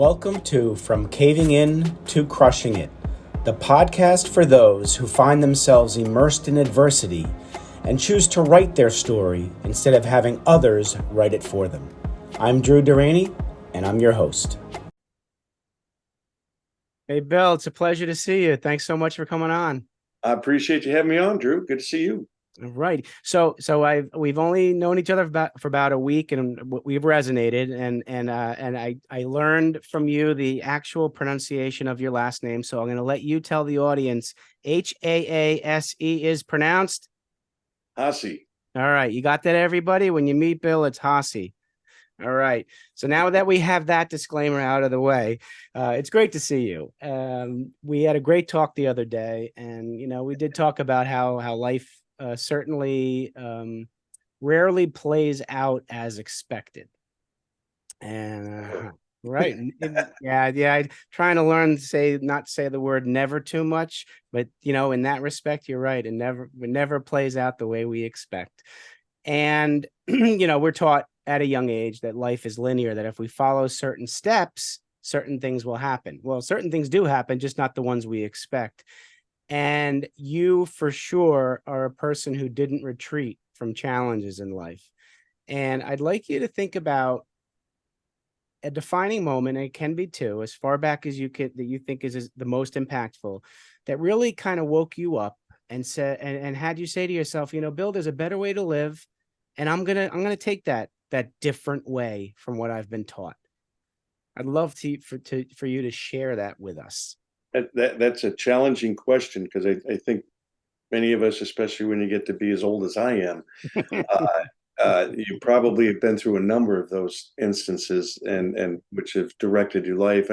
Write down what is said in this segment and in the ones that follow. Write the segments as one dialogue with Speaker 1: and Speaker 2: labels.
Speaker 1: Welcome to From Caving In to Crushing It, the podcast for those who find themselves immersed in adversity and choose to write their story instead of having others write it for them. I'm Deraney, and I'm your host. Hey, Bill, it's a pleasure to see you. Thanks so much for coming on.
Speaker 2: I appreciate you having me on, Drew. Good to see you.
Speaker 1: All right. So we've only known each other for about a week, and we've resonated. And I learned from you the actual pronunciation of your last name. So I'm going to let you tell the audience. Haase is pronounced
Speaker 2: Haase.
Speaker 1: All right. You got that, everybody? When you meet Bill, it's Haase. All right. So now that we have that disclaimer out of the way, it's great to see you. We had a great talk the other day, and we did talk about how life certainly rarely plays out as expected. And right. Yeah. Trying to learn to not say the word never too much, but in that respect, you're right. It never plays out the way we expect. And we're taught at a young age that life is linear, that if we follow certain steps, certain things will happen. Well, certain things do happen, just not the ones we expect. And you, for sure, are a person who didn't retreat from challenges in life. And I'd like you to think about a defining moment, and it can be two, as far back as you could, that you think is the most impactful, that really kind of woke you up and said, and had you say to yourself, Bill, there's a better way to live, and I'm gonna take that different way from what I've been taught. I'd love for you to share that with us.
Speaker 2: That's a challenging question, because I think many of us, especially when you get to be as old as I am, you probably have been through a number of those instances and which have directed your life.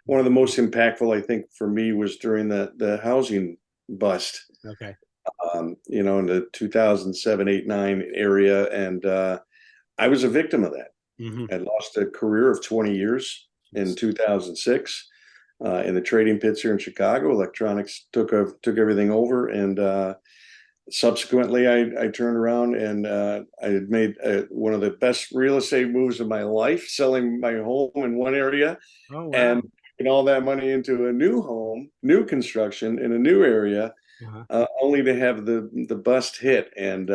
Speaker 2: One of the most impactful, I think, for me was during the housing bust.
Speaker 1: Okay.
Speaker 2: In the 2007, 8, 9 area, and I was a victim of that.
Speaker 1: Mm-hmm.
Speaker 2: I lost a career of 20 years in 2006 in the trading pits here in Chicago. Electronics took everything over, and subsequently I turned around and I had made one of the best real estate moves of my life, selling my home in one area.
Speaker 1: Oh, wow.
Speaker 2: And putting all that money into a new home, new construction in a new area, only to have the bust hit. And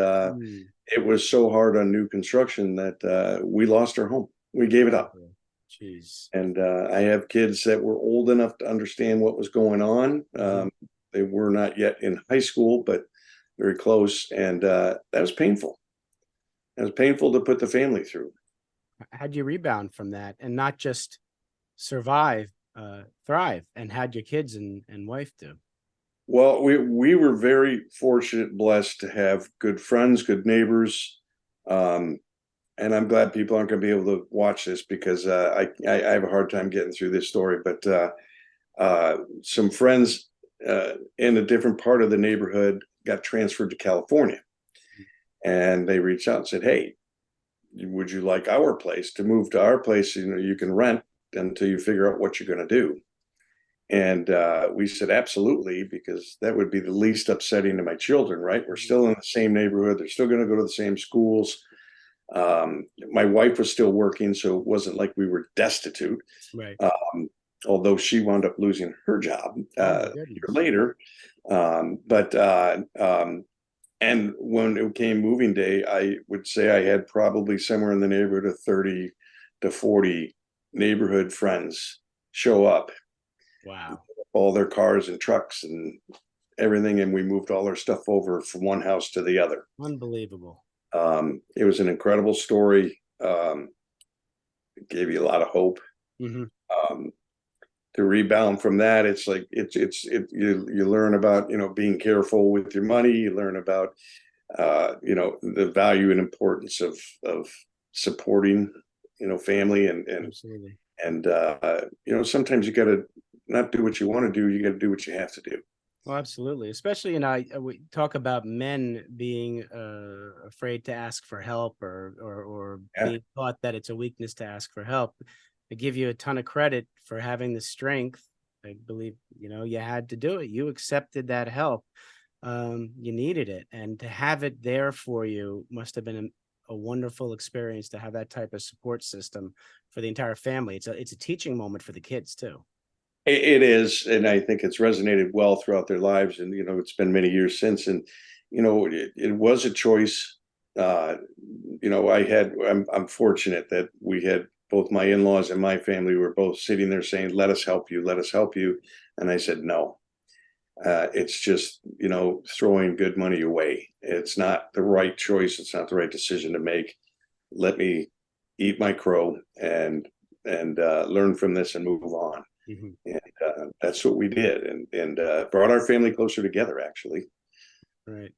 Speaker 2: it was so hard on new construction that we lost our home. We gave it up.
Speaker 1: Jeez.
Speaker 2: And I have kids that were old enough to understand what was going on. They were not yet in high school, but very close. And that was painful. It was painful to put the family through.
Speaker 1: How'd you rebound from that and not just survive, thrive, and how'd your kids and wife do?
Speaker 2: Well, we were very fortunate, blessed to have good friends, good neighbors. And I'm glad people aren't going to be able to watch this, because I have a hard time getting through this story. But some friends in a different part of the neighborhood got transferred to California. And they reached out and said, hey, would you like our place? To move to our place, you can rent until you figure out what you're going to do. And we said, absolutely, because that would be the least upsetting to my children, right? We're still in the same neighborhood. They're still going to go to the same schools. My wife was still working, so it wasn't like we were destitute.
Speaker 1: Right.
Speaker 2: Although she wound up losing her job a year later. And when it came moving day, I would say I had probably somewhere in the neighborhood of 30 to 40 neighborhood friends show up.
Speaker 1: Wow.
Speaker 2: All their cars and trucks and everything. And we moved all our stuff over from one house to the other.
Speaker 1: Unbelievable.
Speaker 2: It was an incredible story. It gave you a lot of hope.
Speaker 1: Mm-hmm.
Speaker 2: To rebound from that, it's like you learn about being careful with your money. You learn about the value and importance of supporting family and
Speaker 1: Absolutely.
Speaker 2: And sometimes you got to not do what you want to do. You got to do what you have to do.
Speaker 1: Well, absolutely. Especially, we talk about men being afraid to ask for help, or being taught that it's a weakness to ask for help. I give you a ton of credit for having the strength. I believe, you had to do it. You accepted that help. You needed it. And to have it there for you must have been a wonderful experience to have that type of support system for the entire family. It's a teaching moment for the kids too.
Speaker 2: It is, and I think it's resonated well throughout their lives. And it's been many years since, and it was a choice. I'm fortunate that we had both my in-laws and my family were both sitting there saying, "Let us help you, let us help you," and I said, "No." It's just throwing good money away. It's not the right choice. It's not the right decision to make. Let me eat my crow and learn from this and move on.
Speaker 1: Mm-hmm.
Speaker 2: And that's what we did, and brought our family closer together, actually.
Speaker 1: Right.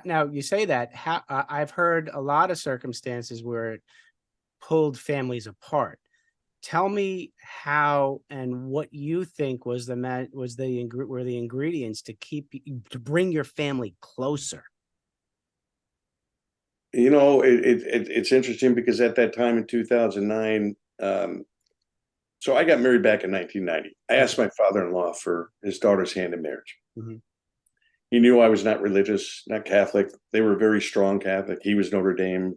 Speaker 1: Now you say that I've heard a lot of circumstances where it pulled families apart. Tell me how and what you think was were the ingredients to bring your family closer.
Speaker 2: It's interesting because at that time in 2009, so I got married back in 1990. I asked my father-in-law for his daughter's hand in marriage.
Speaker 1: Mm-hmm.
Speaker 2: He knew I was not religious, not Catholic. They were very strong Catholic. He was Notre Dame.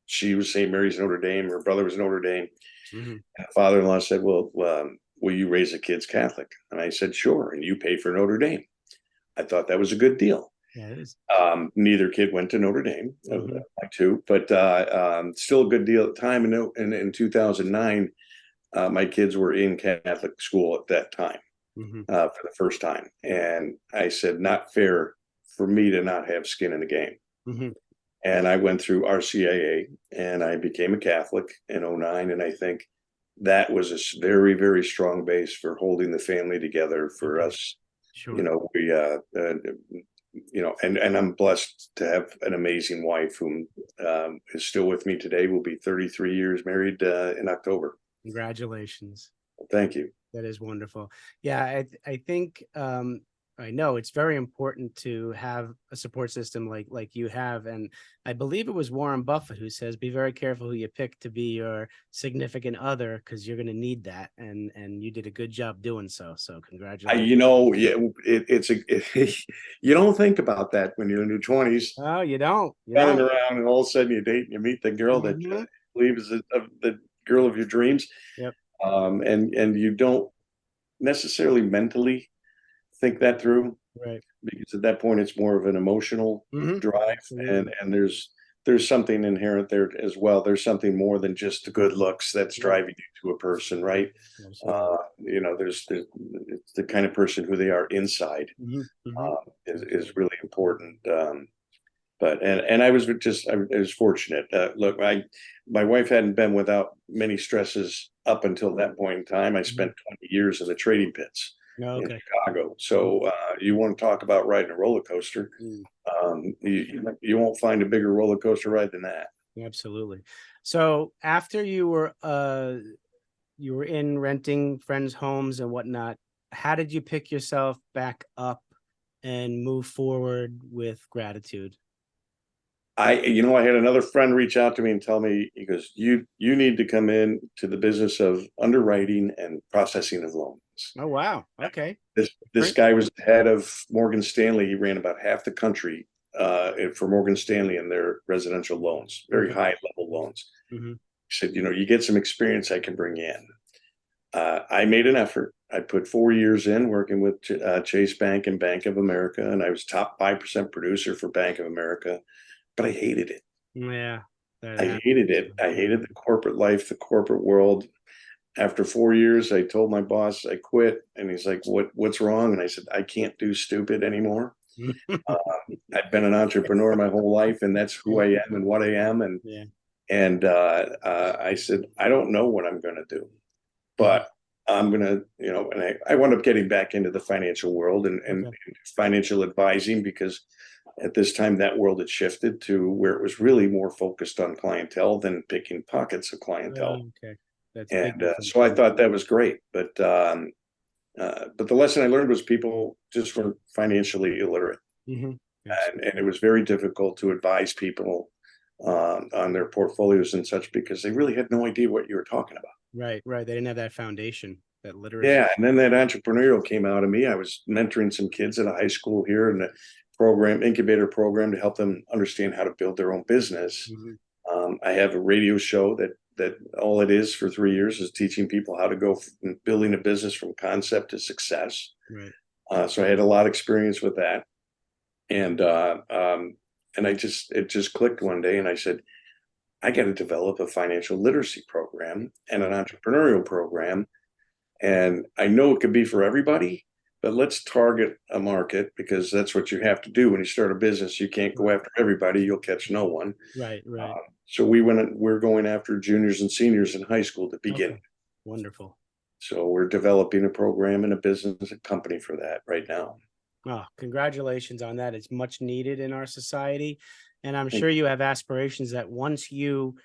Speaker 2: She was St. Mary's Notre Dame. Her brother was Notre Dame.
Speaker 1: Mm-hmm.
Speaker 2: And father-in-law said, "Well, will you raise the kids Catholic?" And I said, "Sure. And you pay for Notre Dame." I thought that was a good deal.
Speaker 1: Yeah, it is.
Speaker 2: Neither kid went to Notre Dame,
Speaker 1: Mm-hmm.
Speaker 2: like two, but still a good deal at the time. And in 2009, my kids were in Catholic school at that time.
Speaker 1: Mm-hmm.
Speaker 2: For the first time. And I said, not fair for me to not have skin in the game.
Speaker 1: Mm-hmm.
Speaker 2: And I went through RCIA and I became a Catholic in 2009. And I think that was a very, very strong base for holding the family together for us.
Speaker 1: Sure.
Speaker 2: And I'm blessed to have an amazing wife who is still with me today. We'll be 33 years married in October.
Speaker 1: Congratulations.
Speaker 2: Thank you.
Speaker 1: That is wonderful. Yeah, I think I know it's very important to have a support system like you have. And I believe it was Warren Buffett who says, be very careful who you pick to be your significant other, because you're going to need that. And you did a good job doing so. So congratulations.
Speaker 2: You don't think about that when you're in your 20s.
Speaker 1: Oh, you don't.
Speaker 2: Running around, and all of a sudden you date and you meet the girl that you believe is the girl of your dreams.
Speaker 1: Yep.
Speaker 2: And you don't necessarily mentally think that through,
Speaker 1: right?
Speaker 2: Because at that point it's more of an emotional drive, and there's something inherent there as well. There's something more than just the good looks that's driving you to a person, right? There's the kind of person who they are inside is really important. But I was fortunate. Look, my wife hadn't been without many stresses up until that point in time. I spent 20 years in the trading pits in Chicago. So you want to talk about riding a roller coaster? You won't find a bigger roller coaster ride than that.
Speaker 1: Absolutely. So after you were in renting friends' homes and whatnot, how did you pick yourself back up and move forward with gratitude?
Speaker 2: I had another friend reach out to me and tell me, he goes, you need to come in to the business of underwriting and processing of loans.
Speaker 1: Oh, wow. Okay.
Speaker 2: This guy was the head of Morgan Stanley. He ran about half the country for Morgan Stanley in their residential loans, very high level loans. He said, you get some experience, I can bring you in. I made an effort. I put 4 years in working with Chase Bank and Bank of America, and I was top 5% producer for Bank of America. But I hated it.
Speaker 1: Yeah.
Speaker 2: I hated it. I hated the corporate life, the corporate world. After 4 years, I told my boss I quit, and he's like, what's wrong? And I said, I can't do stupid anymore. I've been an entrepreneur my whole life, and that's who I am and what I am. And I said, I don't know what I'm going to do, but I'm going to, and I wound up getting back into the financial world and financial advising, because at this time that world had shifted to where it was really more focused on clientele than picking pockets of clientele. So I thought that was great, but the lesson I learned was people just weren't financially illiterate, and it was very difficult to advise people on their portfolios and such, because they really had no idea what you were talking about.
Speaker 1: Right. They didn't have that foundation, that literacy.
Speaker 2: Yeah, and then that entrepreneurial came out of me. I was mentoring some kids at a high school here in the incubator program, to help them understand how to build their own business. I have a radio show that all it is for 3 years is teaching people how to go from building a business from concept to success.
Speaker 1: Right.
Speaker 2: So I had a lot of experience with that, and it just clicked one day, and I said, I got to develop a financial literacy program and an entrepreneurial program, and I know it could be for everybody, but let's target a market, because that's what you have to do when you start a business. You can't go after everybody; you'll catch no one.
Speaker 1: Right. Right.
Speaker 2: So we're going after juniors and seniors in high school to begin.
Speaker 1: Okay. Wonderful.
Speaker 2: So we're developing a program and a business, a company for that right now.
Speaker 1: Oh, congratulations on that. It's much needed in our society. And I'm
Speaker 2: Thank
Speaker 1: sure you have aspirations that once you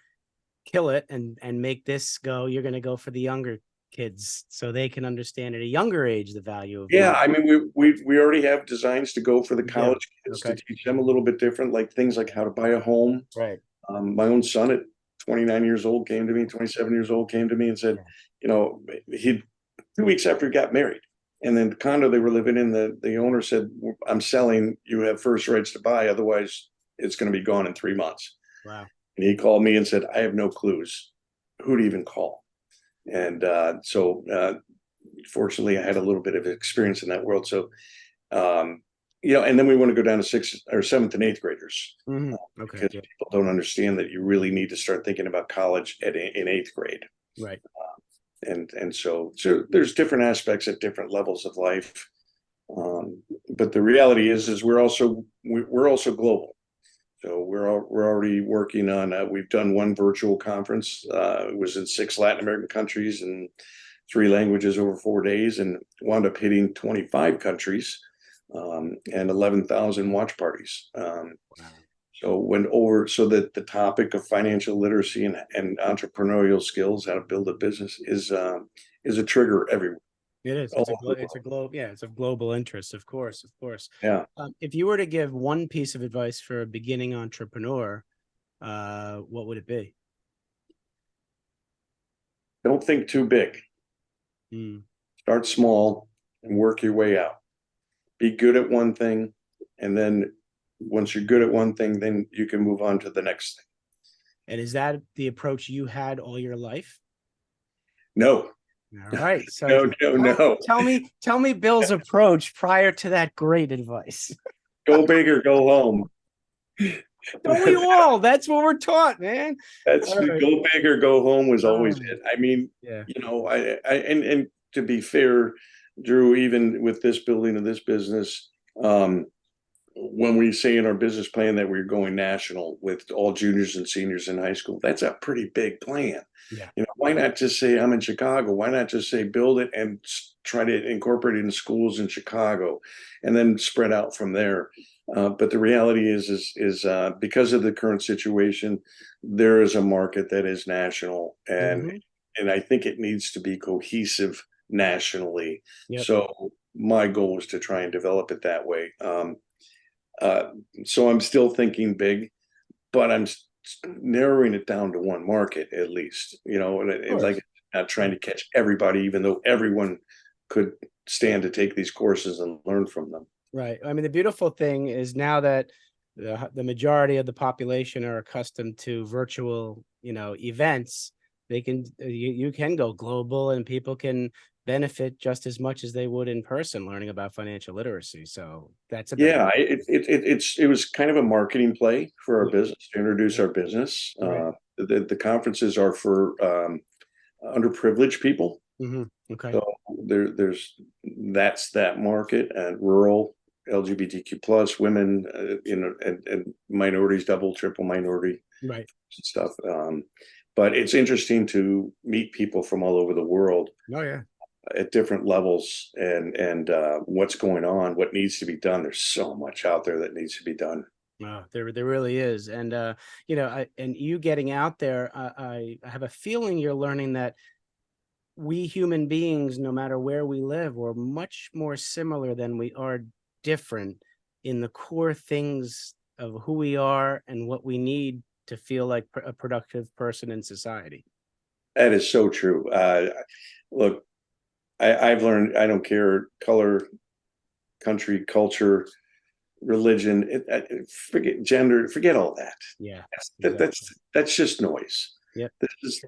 Speaker 1: kill it and make this go, you're going to go for the younger kids so they can understand at a younger age the value of
Speaker 2: Yeah,
Speaker 1: money.
Speaker 2: I mean, we already have designs to go for the
Speaker 1: You do?
Speaker 2: college kids to
Speaker 1: Okay.
Speaker 2: teach them a little bit different, like things like how to buy a home.
Speaker 1: Right.
Speaker 2: My own son at 29 years old came to me, 27 years old came to me and said,
Speaker 1: Yeah.
Speaker 2: you know, he 2 weeks after he got married, and then the condo they were living in, the owner said, I'm selling, you have first rights to buy, otherwise it's going to be gone in 3 months.
Speaker 1: Wow.
Speaker 2: And he called me and said, I have no clues who to even call. And fortunately, I had a little bit of experience in that world. So, and then we want to go down to sixth or seventh and eighth graders.
Speaker 1: Okay.
Speaker 2: Because
Speaker 1: Yeah.
Speaker 2: people don't understand that you really need to start thinking about college in eighth grade.
Speaker 1: Right.
Speaker 2: And so there's different aspects at different levels of life. But the reality is we're also global. So we're already working on. We've done one virtual conference. It was in 6 Latin American countries and 3 languages over 4 days, and wound up hitting 25 countries and 11,000 watch parties.
Speaker 1: Wow.
Speaker 2: So that the topic of financial literacy and entrepreneurial skills, how to build a business, is a trigger everywhere.
Speaker 1: It is.
Speaker 2: all
Speaker 1: It's a
Speaker 2: over the
Speaker 1: it's a
Speaker 2: world.
Speaker 1: globe. Yeah, it's of global interest, of course, of course.
Speaker 2: Yeah.
Speaker 1: If you were to give one piece of advice for a beginning entrepreneur, what would it be?
Speaker 2: Don't think too big.
Speaker 1: Mm.
Speaker 2: Start small and work your way out. Be good at one thing, and then once you're good at one thing, then you can move on to the next thing.
Speaker 1: And is that the approach you had all your life?
Speaker 2: No.
Speaker 1: All right. So
Speaker 2: No.
Speaker 1: tell me Bill's approach prior to that great advice.
Speaker 2: Go big or go home.
Speaker 1: Don't we all? That's what we're taught, man.
Speaker 2: That's
Speaker 1: All right.
Speaker 2: go big or go home was always
Speaker 1: Oh,
Speaker 2: it. I mean,
Speaker 1: yeah.
Speaker 2: and to be fair, Drew, even with this building of this business, when we say in our business plan that we're going national with all juniors and seniors in high school, that's a pretty big plan.
Speaker 1: Yeah.
Speaker 2: Why not just say I'm in Chicago? Why not just say build it and try to incorporate it in schools in Chicago, and then spread out from there? But the reality is because of the current situation, there is a market that is national,
Speaker 1: Mm-hmm.
Speaker 2: and I think it needs to be cohesive nationally.
Speaker 1: Yep.
Speaker 2: So my goal was to try and develop it that way. So I'm still thinking big, but I'm narrowing it down to one market at least. Like not trying to catch everybody, even though everyone could stand to take these courses and learn from them.
Speaker 1: Right. I mean, the beautiful thing is now that the majority of the population are accustomed to virtual, events, they can you can go global and people can benefit just as much as they would in person learning about financial literacy. So that's a benefit.
Speaker 2: Yeah, it was kind of a marketing play for our
Speaker 1: Yeah.
Speaker 2: business to introduce our business.
Speaker 1: Right.
Speaker 2: The conferences are for underprivileged people.
Speaker 1: Mm-hmm. Okay.
Speaker 2: So that's that market, and rural LGBTQ plus women, and minorities, double, triple minority
Speaker 1: Right.
Speaker 2: stuff. But it's interesting to meet people from all over the world
Speaker 1: Oh yeah.
Speaker 2: at different levels, and what's going on, what needs to be done. There's so much out there that needs to be done.
Speaker 1: There really is. And, and you getting out there, I have a feeling you're learning that we human beings, no matter where we live, we're much more similar than we are different in the core things of who we are and what we need to feel like a productive person in society.
Speaker 2: That is so true. Look, I've learned I don't care color, country, culture. religion, forget gender, forget all that.
Speaker 1: Yeah.
Speaker 2: That's just noise.
Speaker 1: Yep.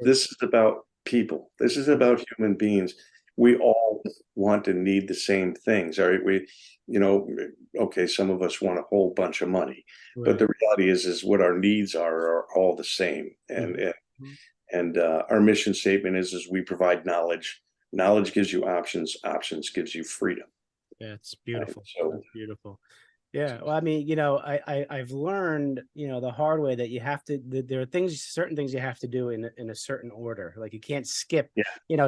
Speaker 2: This is about people. This is about human beings. We all want and need the same things. All right. Okay, some of us want a whole bunch of money, but the reality is what our needs are all the same. And our mission statement is we provide knowledge. Knowledge gives you options. Options gives you freedom.
Speaker 1: Yeah, it's beautiful.
Speaker 2: So
Speaker 1: that's beautiful. Yeah. Well, I mean, I've learned, the hard way that you have to, there are certain things you have to do in a certain order. Like you can't skip,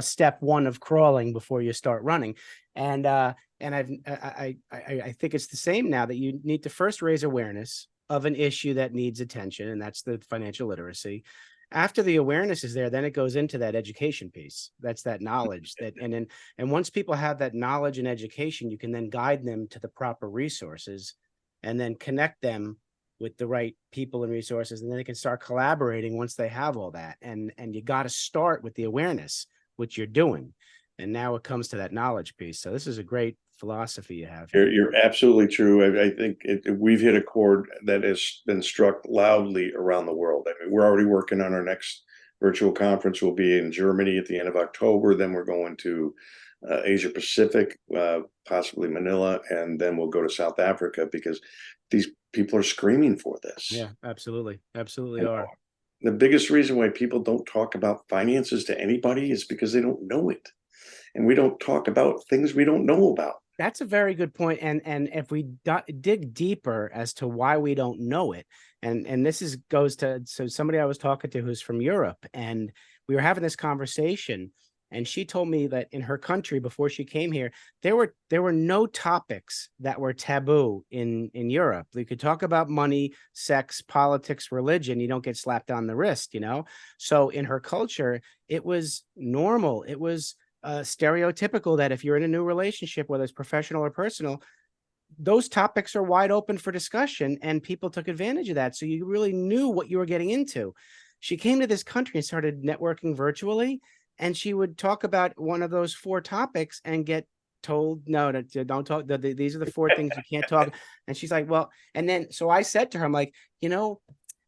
Speaker 1: step one of crawling before you start running. And I think it's the same now, that you need to first raise awareness of an issue that needs attention, and that's the financial literacy. After the awareness is there, then it goes into that education piece. That's that knowledge and once people have that knowledge and education, you can then guide them to the proper resources and then connect them with the right people and resources. And then they can start collaborating once they have all that. And you got to start with the awareness, which you're doing. And now it comes to that knowledge piece. So this is a great philosophy you have.
Speaker 2: You're absolutely true. I think we've hit a chord that has been struck loudly around the world. I mean, we're already working on our next virtual conference. We'll be in Germany at the end of October. Then we're going to Asia Pacific, possibly Manila, and then we'll go to South Africa, because these people are screaming for this.
Speaker 1: Yeah, absolutely. Absolutely are.
Speaker 2: The biggest reason why people don't talk about finances to anybody is because they don't know it. And we don't talk about things we don't know about.
Speaker 1: That's a very good point. And if we dig deeper as to why we don't know it, and this goes to somebody I was talking to who's from Europe, and we were having this conversation, and she told me that in her country before she came here, there were no topics that were taboo in Europe. You could talk about money, sex, politics, religion. You don't get slapped on the wrist, So in her culture, it was normal. It was stereotypical that if you're in a new relationship, whether it's professional or personal, those topics are wide open for discussion, and people took advantage of that. So you really knew what you were getting into. She came to this country and started networking virtually, and she would talk about one of those 4 topics and get told, no, don't talk. These are the 4 things you can't talk. And she's like, well, and then, so I said to her, I'm like,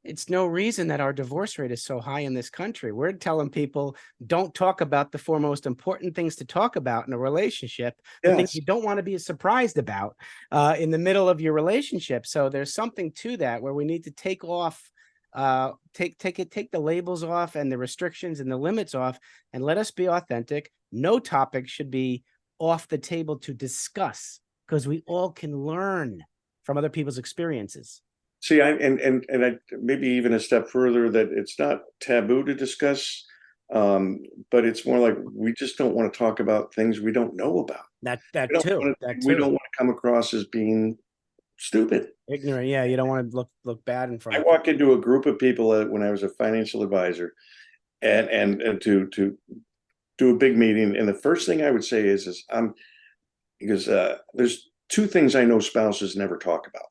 Speaker 1: it's no reason that our divorce rate is so high in this country. We're telling people, don't talk about the 4 most important things to talk about in a relationship, the things you don't want to be surprised about in the middle of your relationship. So there's something to that where we need to take off, take the labels off and the restrictions and the limits off, and let us be authentic. No topic should be off the table to discuss, because we all can learn from other people's experiences.
Speaker 2: See, I maybe even a step further, that it's not taboo to discuss, but it's more like we just don't want to talk about things we don't know about. We don't want to come across as being stupid,
Speaker 1: ignorant. Yeah, you don't want to look bad in front.
Speaker 2: I walk into a group of people when I was a financial advisor, and to do a big meeting, and the first thing I would say is because there's 2 things I know spouses never talk about.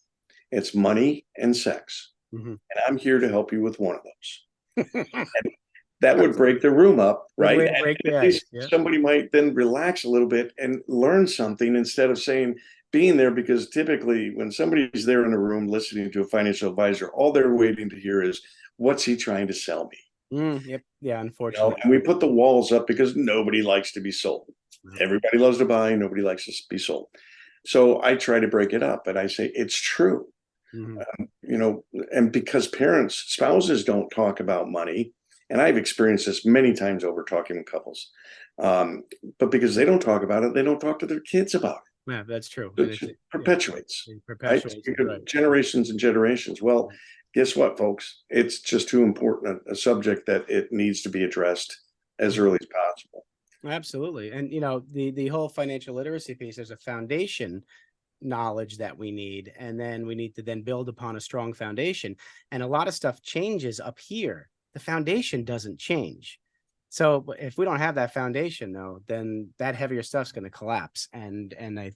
Speaker 2: It's money and sex. And I'm here to help you with one of those. That would break the room up, right? At least somebody might then relax a little bit and learn something, instead of being there, because typically when somebody's there in a room listening to a financial advisor, all they're waiting to hear is, what's he trying to sell me?
Speaker 1: Yep. Yeah, unfortunately.
Speaker 2: And we put the walls up because nobody likes to be sold. Everybody loves to buy, nobody likes to be sold. So I try to break it up, and I say, it's true. And because spouses don't talk about money, and I've experienced this many times over talking with couples, but because they don't talk about it, they don't talk to their kids about it.
Speaker 1: Yeah, that's true.
Speaker 2: It perpetuates, right? Generations and generations. Well, guess what, folks? It's just too important a subject that it needs to be addressed as early as possible.
Speaker 1: Absolutely. And, the whole financial literacy piece, there's a foundation knowledge that we need, and then we need to then build upon a strong foundation. And a lot of stuff changes up here. The foundation doesn't change. So if we don't have that foundation, though, then that heavier stuff's going to collapse. And I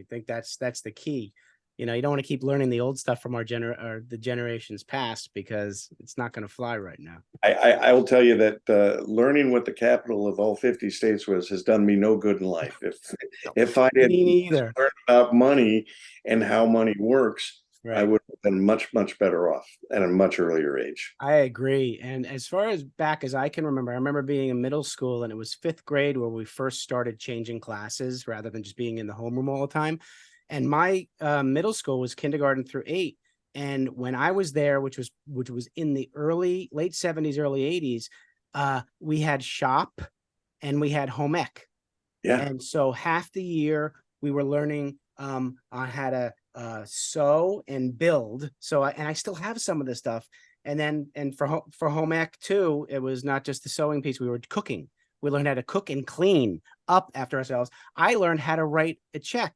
Speaker 1: think that's the key you know, you don't want to keep learning the old stuff from our or the generations past, because it's not going to fly right now.
Speaker 2: I will tell you that learning what the capital of all 50 states was has done me no good in life. If I
Speaker 1: Me
Speaker 2: didn't
Speaker 1: neither.
Speaker 2: learn about money and how money works, I
Speaker 1: Right.
Speaker 2: would have been much better off at a much earlier age.
Speaker 1: I agree. And as far as back as I can remember, I remember being in middle school, and it was fifth grade where we first started changing classes rather than just being in the homeroom all the time. And my middle school was kindergarten through 8. And when I was there, which was in the late 70s, early 80s, we had shop and we had home ec.
Speaker 2: Yeah.
Speaker 1: And so half the year we were learning on how to sew and build. So I still have some of this stuff. And then for home ec too, it was not just the sewing piece. We were cooking. We learned how to cook and clean up after ourselves. I learned how to write a check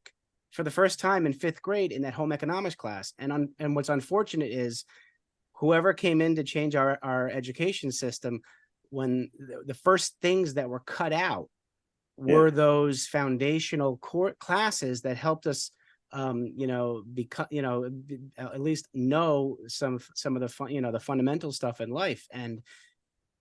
Speaker 1: for the first time in fifth grade in that home economics class. And what's unfortunate is whoever came in to change our education system, when the first things that were cut out were those foundational core classes that helped us become, at least know some of the the fundamental stuff in life. And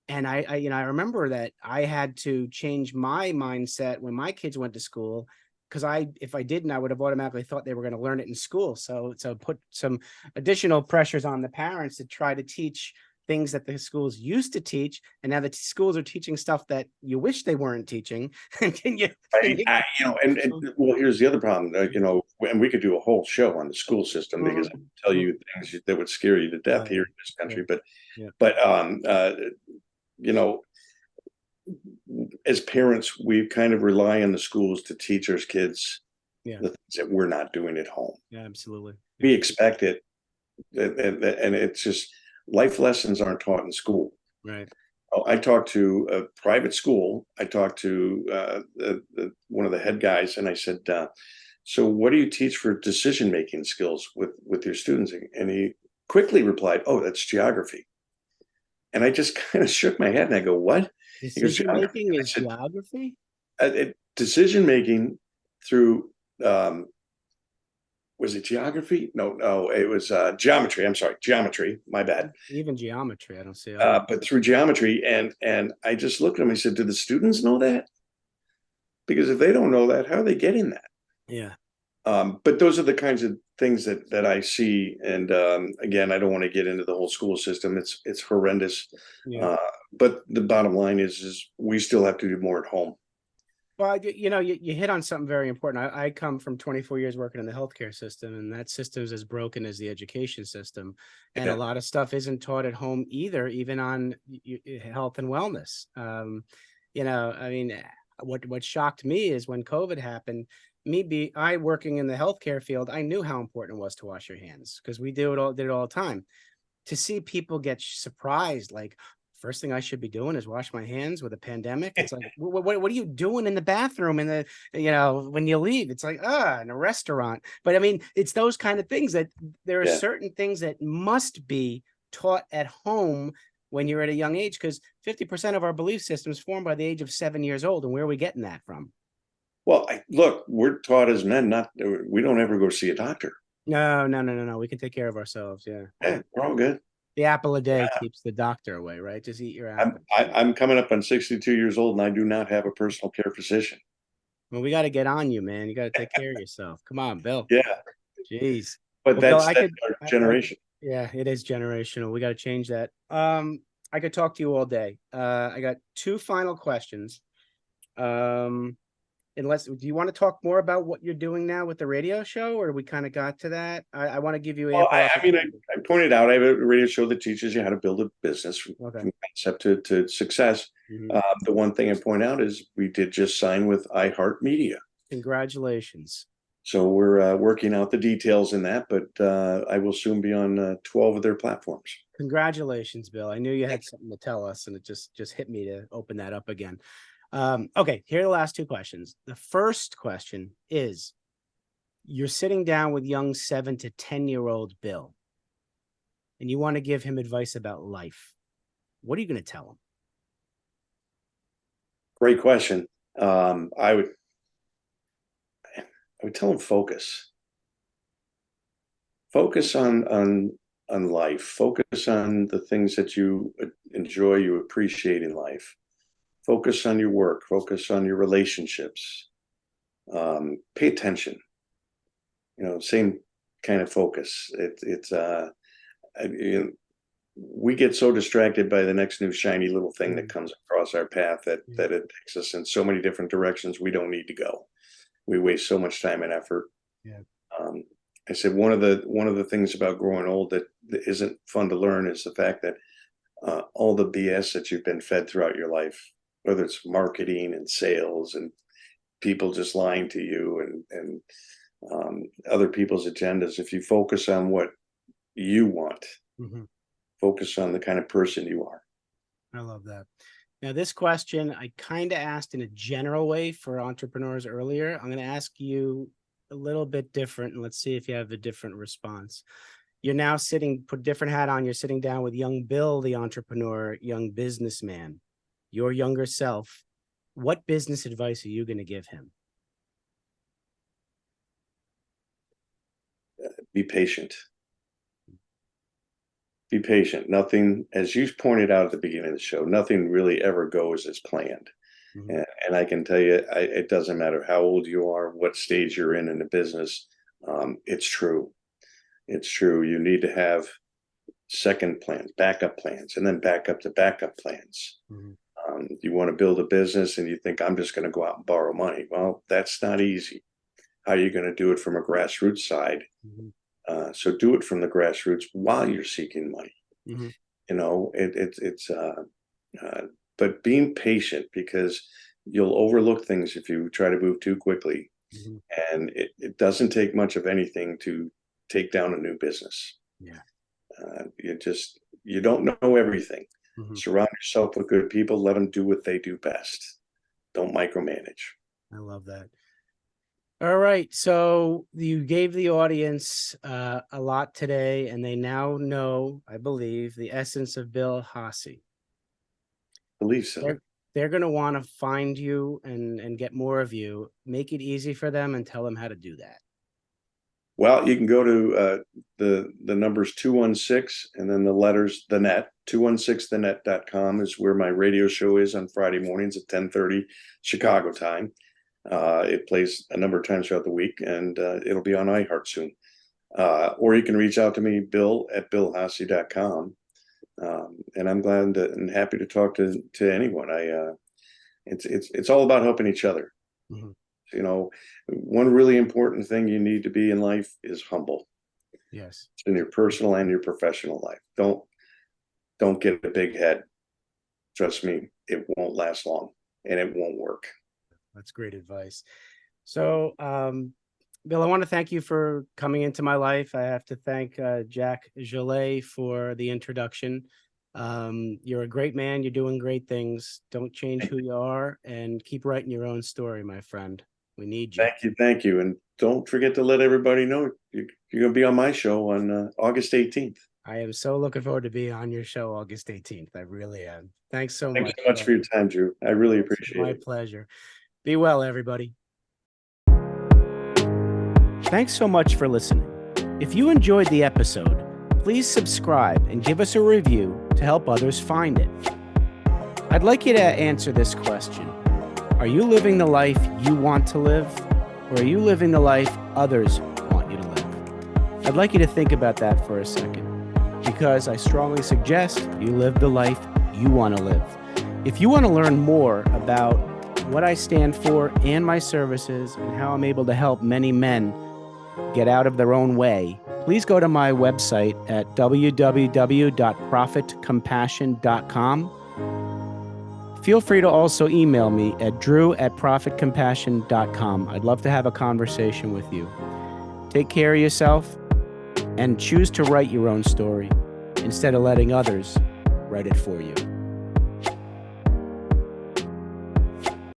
Speaker 1: I remember that I had to change my mindset when my kids went to school, because if I didn't, I would have automatically thought they were going to learn it in school. So put some additional pressures on the parents to try to teach things that the schools used to teach, and now the schools are teaching stuff that you wish they weren't teaching. And
Speaker 2: Well, here's the other problem. And we could do a whole show on the school system, because I can tell you things that would scare you to death here in this country. You know, as parents, we kind of rely on the schools to teach our kids the things that we're not doing at home.
Speaker 1: Yeah, absolutely.
Speaker 2: We expect it, and it's just life lessons aren't taught in school.
Speaker 1: Right.
Speaker 2: I talked to a private school. I talked to one of the head guys, and I said, "So, what do you teach for decision-making skills with your students?" And he quickly replied, "Oh, that's geography." And I just kind of shook my head, and I go, "What?"
Speaker 1: Decision making is geography?
Speaker 2: Decision making through was it geography? No, it was geometry. I'm sorry, geometry. My bad.
Speaker 1: Even geometry, I don't see.
Speaker 2: But through geometry, and I just looked at him. I said, "Do the students know that? Because if they don't know that, how are they getting that?"
Speaker 1: Yeah.
Speaker 2: But those are the kinds of things that I see. And again, I don't want to get into the whole school system. It's horrendous.
Speaker 1: Yeah.
Speaker 2: But the bottom line is we still have to do more at home.
Speaker 1: Well, you hit on something very important. I come from 24 years working in the healthcare system, and that system is as broken as the education system. And a lot of stuff isn't taught at home either, even on health and wellness. I mean, what shocked me is when COVID happened, I working in the healthcare field, I knew how important it was to wash your hands, because we did it all the time. To see people get surprised, like, first thing I should be doing is wash my hands with a pandemic. It's like, what are you doing in the bathroom when you leave? It's like, in a restaurant. But I mean, it's those kind of things that there are certain things that must be taught at home when you're at a young age, because 50% of our belief system is formed by the age of 7 years old. And where are we getting that from?
Speaker 2: Well, look, we're taught as men, we don't ever go see a doctor.
Speaker 1: No. We can take care of ourselves. Yeah.
Speaker 2: We're all good.
Speaker 1: The apple a day keeps the doctor away, right? Just eat your apple.
Speaker 2: I'm coming up on 62 years old, and I do not have a personal care physician.
Speaker 1: Well, we got to get on you, man. You got to take care of yourself. Come on, Bill.
Speaker 2: Yeah.
Speaker 1: Jeez.
Speaker 2: But Bill, that's our generation.
Speaker 1: Yeah, it is generational. We got to change that. I could talk to you all day. I got two final questions. Do you want to talk more about what you're doing now with the radio show, or we kind of got to that? I want to give you.
Speaker 2: I pointed out I have a radio show that teaches you how to build a business from concept to success. The one thing I point out is we did just sign with iHeartMedia.
Speaker 1: Congratulations.
Speaker 2: So we're working out the details in that, but I will soon be on 12 of their platforms.
Speaker 1: Congratulations, Bill. I knew you had something to tell us, and it just hit me to open that up again. Okay, here are the last two questions. The first question is, you're sitting down with young 7 to 10-year-old Bill, and you want to give him advice about life. What are you going to tell him?
Speaker 2: Great question. I would tell him focus. focus on life. Focus on the things that you enjoy, you appreciate in life. Focus on your work. Focus on your relationships. Pay attention. Same kind of focus. We get so distracted by the next new shiny little thing that comes across our path that it takes us in so many different directions we don't need to go. We waste so much time and effort.
Speaker 1: Yeah.
Speaker 2: I said one of the things about growing old that isn't fun to learn is the fact that all the BS that you've been fed throughout your life, whether it's marketing and sales and people just lying to you and other people's agendas, if you focus on what you want, focus on the kind of person you are.
Speaker 1: I love that. Now, this question I kind of asked in a general way for entrepreneurs earlier. I'm going to ask you a little bit different, and let's see if you have a different response. You're now put a different hat on. You're sitting down with young Bill, the entrepreneur, young businessman, your younger self. What business advice are you going to give him?
Speaker 2: Be patient. Be patient. Nothing, as you pointed out at the beginning of the show, nothing really ever goes as planned. And I can tell you, it doesn't matter how old you are, what stage you're in the business. It's true. It's true. You need to have second plans, backup plans, and then backup to backup plans. You want to build a business and you think, I'm just going to go out and borrow money. Well, that's not easy. How are you going to do it from a grassroots side? So do it from the grassroots while you're seeking money. But being patient, because you'll overlook things if you try to move too quickly. And it doesn't take much of anything to take down a new business. You don't know everything. Surround yourself with good people. Let them do what they do best. Don't micromanage.
Speaker 1: I love that. All right. So you gave the audience a lot today, and they now know, I believe, the essence of Bill Haase.
Speaker 2: Believe so.
Speaker 1: They're going to want to find you and get more of you. Make it easy for them and tell them how to do that.
Speaker 2: Well, you can go to the numbers 216 and then the letters, the net, 216thenet.com is where my radio show is on Friday mornings at 10:30 Chicago time. It plays a number of times throughout the week, and it'll be on iHeart soon. Or you can reach out to me, bill@billhaase.com. And I'm glad and happy to talk to anyone. It's all about helping each other. One really important thing you need to be in life is humble.
Speaker 1: Yes.
Speaker 2: In your personal and your professional life. Don't get a big head. Trust me, it won't last long and it won't work.
Speaker 1: That's great advice. So, Bill, I want to thank you for coming into my life. I have to thank Jack Gillet for the introduction. You're a great man. You're doing great things. Don't change who you are and keep writing your own story, my friend. We need you.
Speaker 2: Thank you. And don't forget to let everybody know you're going to be on my show on August 18th.
Speaker 1: I am so looking forward to being on your show August 18th. I really am. Thanks so much.
Speaker 2: Thanks so much for your time, Drew. I really appreciate it.
Speaker 1: My pleasure. Be well, everybody. Thanks so much for listening. If you enjoyed the episode, please subscribe and give us a review to help others find it. I'd like you to answer this question. Are you living the life you want to live, or are you living the life others want you to live? I'd like you to think about that for a second, because I strongly suggest you live the life you want to live. If you want to learn more about what I stand for and my services and how I'm able to help many men get out of their own way, please go to my website at www.profitcompassion.com. Feel free to also email me at drew@profitcompassion.com. I'd love to have a conversation with you. Take care of yourself and choose to write your own story instead of letting others write it for you.